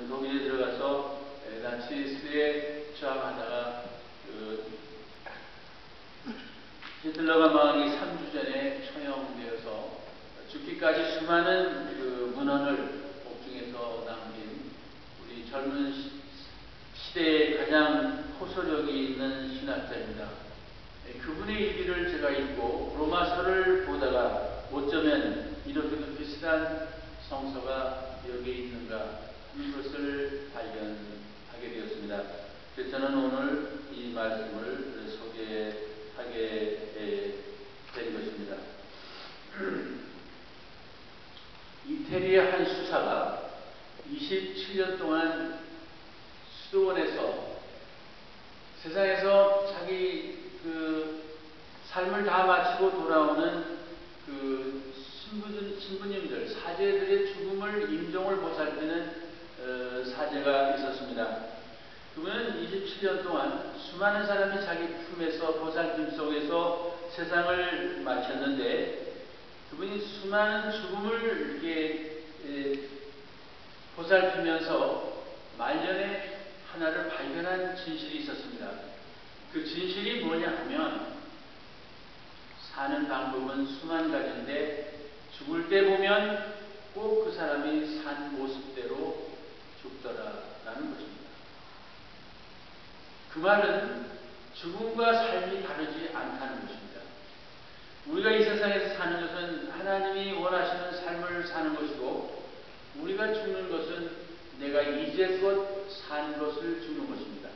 저는 독일에 들어가서 나치스에 저항하다가 히틀러가 망하기 3주 전에 처형되어서 죽기까지 수많은 문헌을 복중에서 남긴 우리 젊은 시대에 가장 호소력이 있는 신학자입니다. 그분의 일기를 제가 읽고 로마서를 보다가 어쩌면 이렇게도 비슷한 성서가 여기에 있는가 하는 것을 발견하게 되었습니다. 그래서 저는 오늘 이 말씀을 소개하게 된 것입니다. 이태리의 한 수사가 27년 동안 수도원에서 세상에서 자기 삶을 다 마치고 돌아오는 신부님들, 사제들의 죽음을 임종을 보살피는 사제가 있었습니다. 그분은 27년 동안 수많은 사람이 자기 품에서 보살핌 속에서 세상을 마쳤는데 그분이 수많은 죽음을 이렇게 보살피면서 말년에 하나를 발견한 진실이 있었습니다. 그 진실이 뭐냐 하면 사는 방법은 수만 가지인데 죽을 때 보면 꼭 그 사람이 산 모습대로 죽더라라는 것입니다. 그 말은 죽음과 삶이 다르지 않다는 것입니다. 우리가 이 세상에서 사는 것은 하나님이 원하시는 삶을 사는 것이고 우리가 죽는 것은 내가 이제껏 산 것을 죽는 것입니다.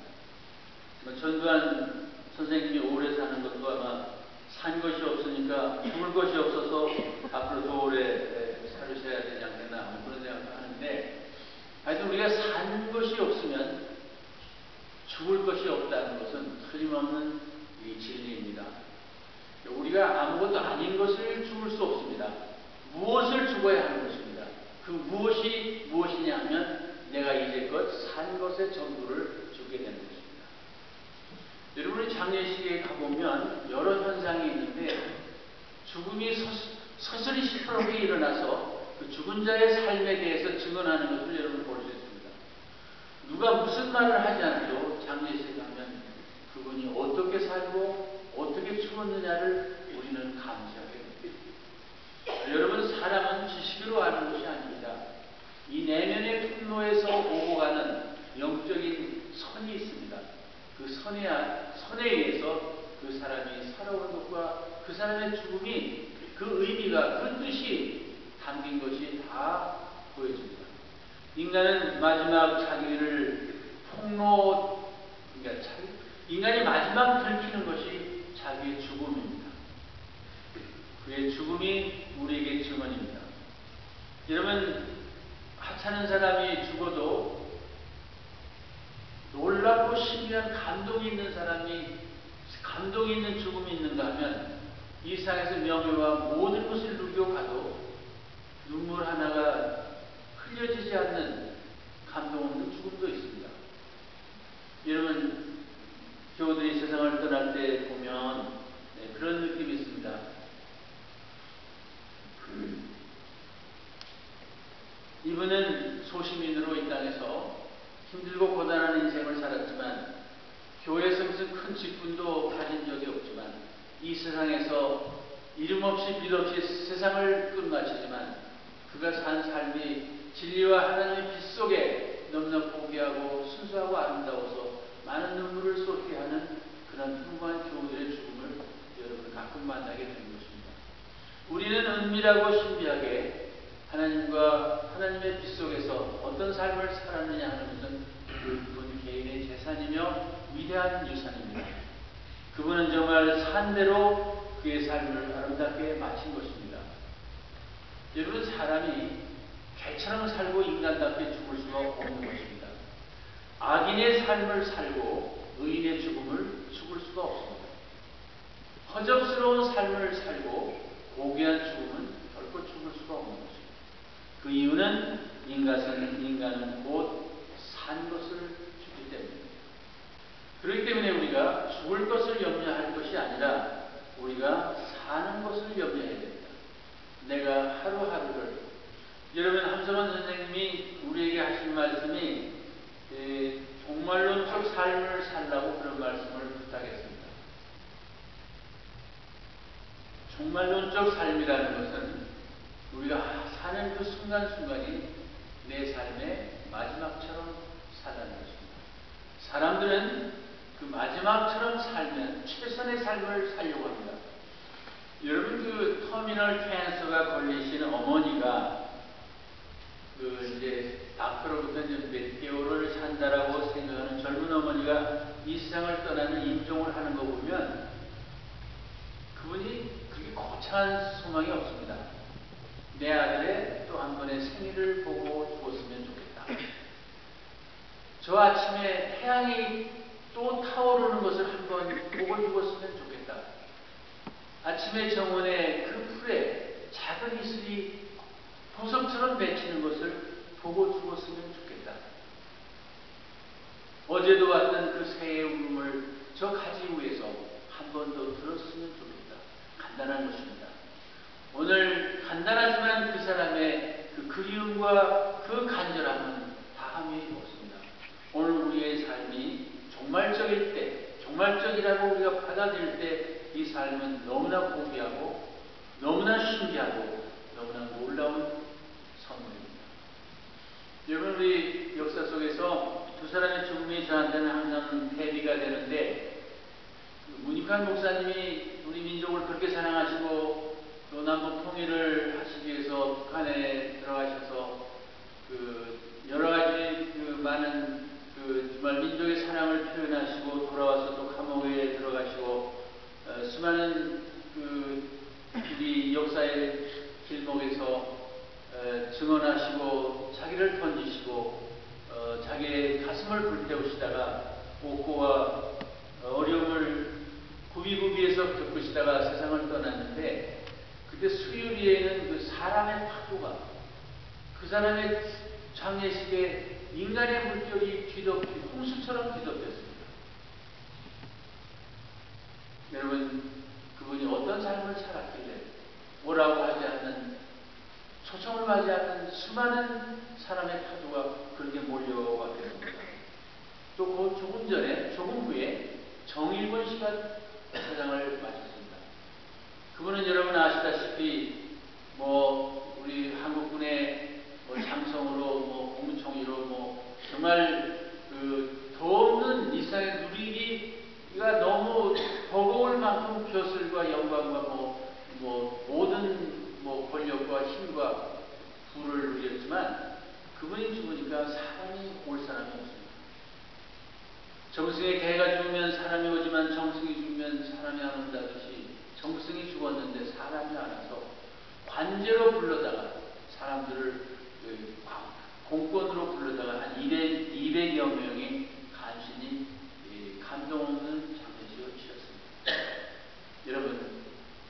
전두환 선생님이 오래 사는 것도 아마 산 것이 없으니까 죽을 것이 없어서 앞으로 더 오래 살으셔야 되지 않겠나 그런 생각도 하는데 하여튼 우리가 산 것이 없으면 죽을 것이 없다는 것은 틀림없는 이 진리입니다. 우리가 아무것도 아닌 것을 죽을 수 없습니다. 무엇을 죽어야 하는 것입니다. 그 무엇이 무엇이냐 하면 내가 이제껏 산 것의 전부를 죽게 되는 것입니다. 여러분이 장례식에 가보면 여러 현상이 있는데 죽음이 서서히 시끄럽게 일어나서 그 죽은 자의 삶에 대해서 증언하는 것을 여러분 볼 수 있습니다. 누가 무슨 말을 하지 않아도 장례식에 가면 그분이 어떻게 살고 어떻게 죽었느냐를 우리는 감시하게 됩니다. 여러분 사람은 지식으로 아는 것이 아닙니다. 이 내면의 통로에서 오고 가는 영적인 선이 있습니다. 그 선에 의해서 그 사람이 살아오는 것과 그 사람의 죽음이 그 의미가 그 뜻이 담긴 것이 다 보여집니다. 인간은 마지막 자기를 인간이 마지막 들키는 것이 자기의 죽음입니다. 그의 죽음이 우리에게 증언입니다. 여러분 하찮은 사람이 죽어도 놀랍고 신비한 감동이 있는 사람이 감동이 있는 죽음이 있는가 하면 이 세상에서 명예와 모든 것을 누리고 가도 눈물 하나가 흘려지지 않는 감동 없는 죽음도 있습니다. 여러분 교우들이 세상을 떠날 때 보면 그런 느낌이 있습니다. 이분은 소시민으로 이 땅에서 힘들고 고단한 인생을 살았지만 교회에서 무슨 큰 직분도 가진 적이 없지만 이 세상에서 이름 없이 빛 없이 세상을 끝마치지만 그가 산 삶이 진리와 하나님의 빛 속에 너무나 고귀하고 순수하고 아름다워서 많은 눈물을 쏟게 하는 그런 훌륭한 교우들의 죽음을 여러분 가끔 만나게 되는 것입니다. 우리는 은밀하고 신비하게 하나님과 하나님의 빛 속에서 어떤 삶을 살았느냐 하는 것은 그분 개인의 재산이며 위대한 유산입니다. 그분은 정말 산대로 그의 삶을 아름답게 마친 것입니다. 여러분 사람이 개처럼 살고 인간답게 죽을 수가 없는 것입니다. 악인의 삶을 살고 의인의 죽음을 죽을 수가 없습니다. 허접스러운 삶을 살고 고귀한 죽음은 결코 죽을 수가 없는 것입니다. 그 이유는 인간은 곧 산 것을 주기 때문입니다. 그렇기 때문에 우리가 죽을 것을 염려할 것이 아니라 우리가 사는 것을 염려해야 됩니다. 내가 하루하루를 여러분 함성원 선생님이 우리에게 하신 말씀이 여러분이 종말론적 삶을 살라고 그런 말씀을 부탁했습니다. 종말론적 삶이라는 것은 우리가 사는 그 순간순간이 내 삶의 마지막처럼 살라는 것입니다. 사람들은 그 마지막처럼 살면 최선의 삶을 살려고 합니다. 여러분, 그 터미널 캔서가 걸리신 어머니가 이제 앞으로부터 이제 몇 개월을 산다라고 생각하는 젊은 어머니가 이 세상을 떠나는 임종을 하는 거 보면 그분이 그게 거창한 소망이 없습니다. 내 아들의 또 한 번의 생일을 보고 죽었으면 좋겠다. 저 아침에 태양이 또 타오르는 것을 한번 보고 죽었으면 좋겠다. 아침에 정원의 그 풀에 작은 이슬이 보석처럼 맺히는 것을 보고 죽었으면 좋겠다. 어제도 왔던 그 새의 울음을 저 가지 위에서 한 번 더 들었으면 좋겠다. 간단한 것입니다. 오늘 간단하지만 그 사람의 그 그리움과 그 간절함은 다함이 없습니다. 오늘 우리의 삶이 종말적일 때, 종말적이라고 우리가 받아들일 때 이 삶은 너무나 고귀하고 너무나 신기하고 너무나 놀라운 선물입니다. 여러분, 우리 역사 속에서 두 사람의 죽음이 저한테는 항상 대비가 되는데, 문익환 목사님이 우리 민족을 그렇게 사랑하시고 또 남북 통일을 하시기 위해서 북한에 들어가셔서 여러 가지 많은 정말 민족의 사랑을 표현하시고 돌아와서 또 감옥에 들어가시고 수많은 우리 역사의 길목에서 증언하시고 자기를 던지시고 자기의 가슴을 불태우시다가 고고와 어려움을 구비구비해서 겪으시다가 세상을 떠났는데, 그때 수유리에는 그 사람의 파도가 그 사람의 장례식에 인간의 물결이 홍수처럼 뒤덮였습니다. 여러분, 그분이 어떤 삶을 살았길래 뭐라고 하지 않는, 초청을 받지 않는 수많은 사람의 파도가 그렇게 몰려왔겠습니까? 또 그 조금 후에 정일권 씨가 세상을 마쳤습니다. 그분은 여러분 아시다시피 우리 한국군의 장성으로 국무총리로 정말 더없는 이 세상에 누리기가 너무 버거울 만큼 벼슬과 영광과 모든 권력과 힘과 부를 누렸지만, 그분이 죽으니까 사람이 올 사람이 없습니다. 정승의 개가 죽으면 사람이 오지만 정승이 죽으면 사람이 안 온다듯이 정승이 죽었는데 사람이 안 와서 관제로 불러다가 사람들을 공권으로 불러다가 한 200여 명이 간신히 감동 없는 장례식을 치렀습니다. 여러분,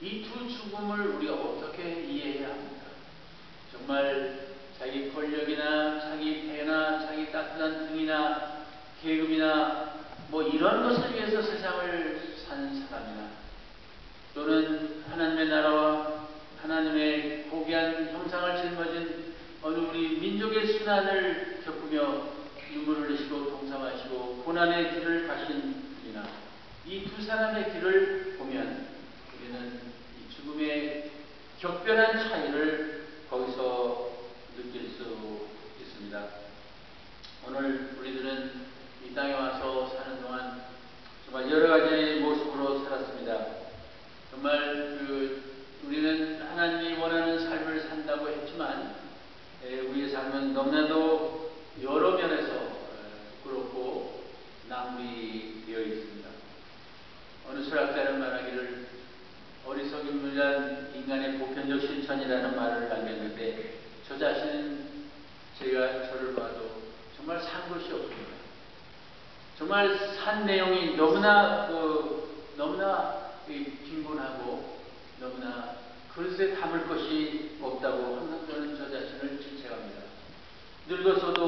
이 두 죽음을 우리가 어떻게 이해해야 합니까? 정말 자기 권력이나 자기 배나 자기 따뜻한 등이나 계급이나 이런 것을 위해서 세상을 사는 사람이나, 또는 하나님의 나라와 하나님의 고귀한 형상을 짊어진 어느 우리 민족의 순환을 겪으며 눈물을 흘리시고 동참하시고 고난의 길을 가신 분이나, 이 두 사람의 길을 보면 우리는 이 죽음의 격변한 차이를 거기서 느낄 수 있습니다. 오늘 우리들은 이 땅에 와서 사는 동안 정말 여러 가지 모습으로 살았습니다. 정말 우리는 하나님이 원하는 삶을 산다고 했지만 우리의 삶은 너무나도 여러 면에서 부끄럽고 낭비되어 있습니다. 어느 철학자는 말하기를 어리석은 물란 인간의 보편적 실천이라는 말을 남겼는데, 저 자신은 제가 저를 봐도 정말 산 것이 없습니다. 정말 산 내용이 너무나 빈곤하고 너무나 그릇에 담을 것이 없다고 항상 저는 저 자신을 질책합니다. 늙어서도